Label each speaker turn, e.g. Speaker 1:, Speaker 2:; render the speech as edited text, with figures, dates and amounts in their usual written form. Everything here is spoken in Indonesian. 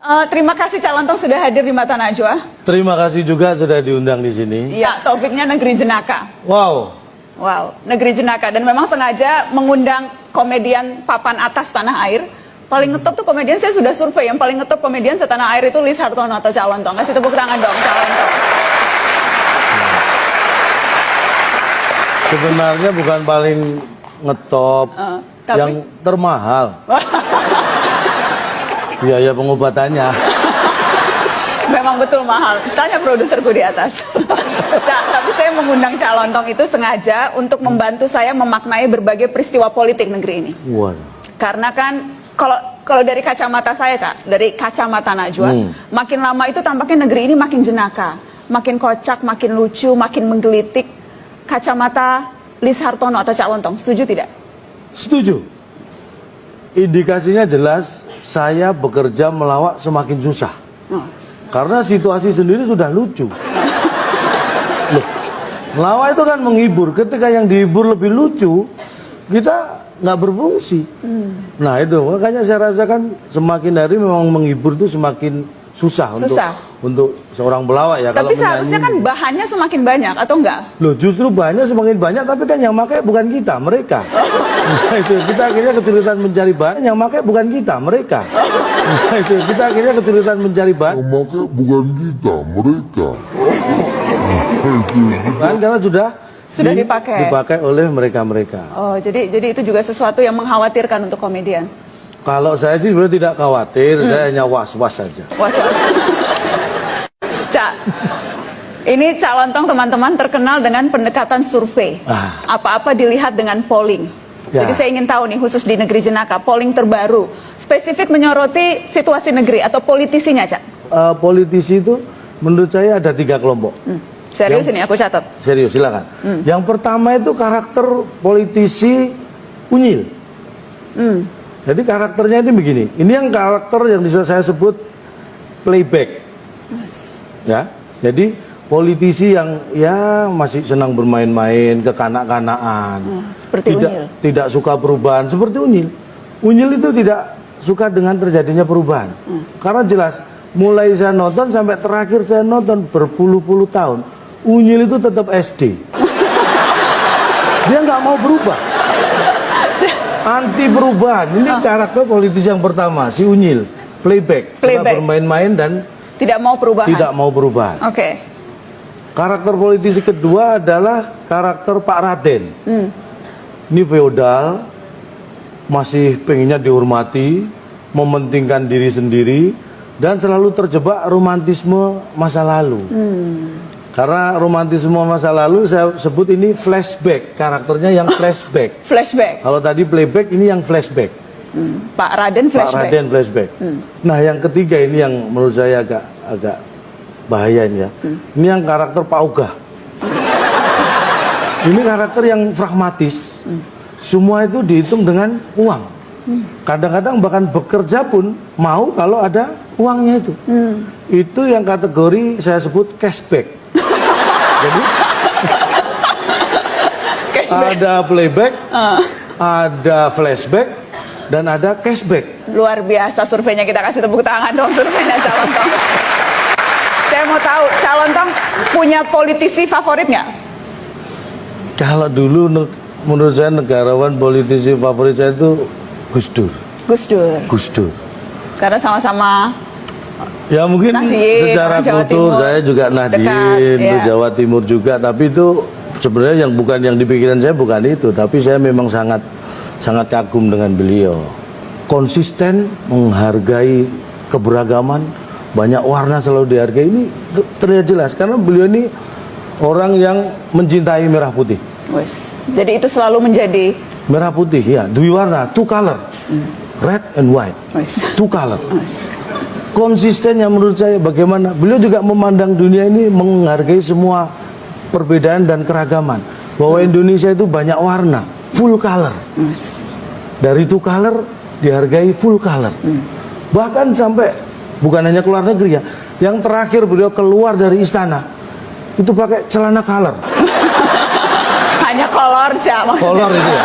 Speaker 1: Terima kasih Cak Lontong sudah hadir di Mata Najwa.
Speaker 2: Terima kasih juga sudah diundang di sini.
Speaker 1: Ya, topiknya Negeri Jenaka.
Speaker 2: Wow.
Speaker 1: Wow, Negeri Jenaka. Dan memang sengaja mengundang komedian papan atas tanah air. Paling ngetop tuh komedian, saya sudah survei, yang paling ngetop komedian setanah air itu Lis Hartono atau Cak Lontong. Kasih tepuk tangan dong, Cak Lontong.
Speaker 2: Sebenarnya bukan paling ngetop,
Speaker 1: tapi...
Speaker 2: yang termahal. Biaya pengobatannya.
Speaker 1: Memang betul mahal. Tanya produserku di atas. Tapi saya mengundang Cak Lontong itu sengaja untuk membantu saya memaknai berbagai peristiwa politik negeri ini.
Speaker 2: Wow.
Speaker 1: Karena kan kalau dari kacamata saya, Cak, dari kacamata Najwa, makin lama itu tampaknya negeri ini makin jenaka, makin kocak, makin lucu, makin menggelitik. Kacamata Lis Hartono atau Cak Lontong, setuju tidak?
Speaker 2: Setuju. Indikasinya jelas, saya bekerja melawak semakin susah. Karena situasi sendiri sudah lucu. Loh, melawak itu kan menghibur. Ketika yang dihibur lebih lucu, kita nggak berfungsi. Nah itu, makanya saya rasakan semakin hari memang menghibur itu semakin susah. Untuk seorang pelawak ya.
Speaker 1: Tapi seharusnya kan bahannya semakin banyak, atau enggak?
Speaker 2: Loh, justru bahannya semakin banyak, tapi kan yang pakai bukan kita, mereka. Nah, itu kita akhirnya kesulitan mencari bahan, yang pakai bukan kita, mereka. Nah, itu kita akhirnya kesulitan mencari bahan, yang pakai bukan kita, mereka. Kan karena sudah dipakai oleh mereka-mereka.
Speaker 1: Oh, jadi itu juga sesuatu yang mengkhawatirkan untuk komedian.
Speaker 2: Kalau saya sih sebenarnya tidak khawatir, saya hanya was-was saja.
Speaker 1: Was-was. Cak, ini Cak Lontong teman-teman terkenal dengan pendekatan survei. Apa-apa dilihat dengan polling. Ya. Jadi saya ingin tahu nih, khusus di Negeri Jenaka, polling terbaru spesifik menyoroti situasi negeri atau politisinya, Cak?
Speaker 2: Politisi itu menurut saya ada 3 kelompok.
Speaker 1: Serius ini aku catat.
Speaker 2: Serius, silakan. Yang pertama itu karakter politisi unyil. Jadi karakternya ini begini. Ini yang karakter yang bisa saya sebut playback. Ya, jadi politisi yang ya masih senang bermain-main, kekanak-kanakan, tidak suka perubahan, seperti Unyil. Unyil itu tidak suka dengan terjadinya perubahan, karena jelas mulai saya nonton sampai terakhir saya nonton berpuluh-puluh tahun, Unyil itu tetap SD. Dia nggak mau berubah, anti perubahan. Ini karakter politisi yang pertama, si Unyil, playback. Bermain-main dan
Speaker 1: tidak mau perubahan. Oke.
Speaker 2: Karakter politisi kedua adalah karakter Pak Raden. Ini feodal, masih pengennya dihormati, mementingkan diri sendiri, dan selalu terjebak romantisme masa lalu. Karena romantisme masa lalu saya sebut ini flashback, karakternya yang flashback.
Speaker 1: Flashback.
Speaker 2: Kalau tadi playback, ini yang flashback.
Speaker 1: Pak Raden flashback.
Speaker 2: Nah, yang ketiga ini yang menurut saya agak bahaya ini ya. Ini yang karakter Pak Ogah. Ini karakter yang pragmatis. Semua itu dihitung dengan uang. Kadang-kadang bahkan bekerja pun mau kalau ada uangnya itu. Itu yang kategori saya sebut cashback. Jadi ada playback, ada flashback, dan ada cashback.
Speaker 1: Luar biasa surveinya, kita kasih tepuk tangan dong surveinya Cak Lontong. Saya mau tahu, Cak Lontong punya politisi favorit nggak?
Speaker 2: Kalau dulu menurut saya negarawan politisi favorit saya itu Gus Dur. Gus Dur. Karena
Speaker 1: sama-sama
Speaker 2: ya mungkin Nahdien, secara kultur saya juga Nahdien, Jawa Timur juga, tapi itu sebenarnya bukan yang di pikiran saya, bukan itu, tapi saya memang sangat kagum dengan beliau. Konsisten, menghargai keberagaman, banyak warna selalu dihargai. Ini terlihat jelas karena beliau ini orang yang mencintai merah putih.
Speaker 1: Jadi itu selalu menjadi
Speaker 2: merah putih, ya, dua warna, 2 color, red and white, 2 color. Konsistennya menurut saya bagaimana beliau juga memandang dunia ini, menghargai semua perbedaan dan keragaman. Bahwa Indonesia itu banyak warna, full color. Dari 2 color dihargai full color. Bahkan sampai bukan hanya keluar negeri ya, yang terakhir beliau keluar dari istana itu pakai celana color.
Speaker 1: Hanya kolor,
Speaker 2: kolor itu ya.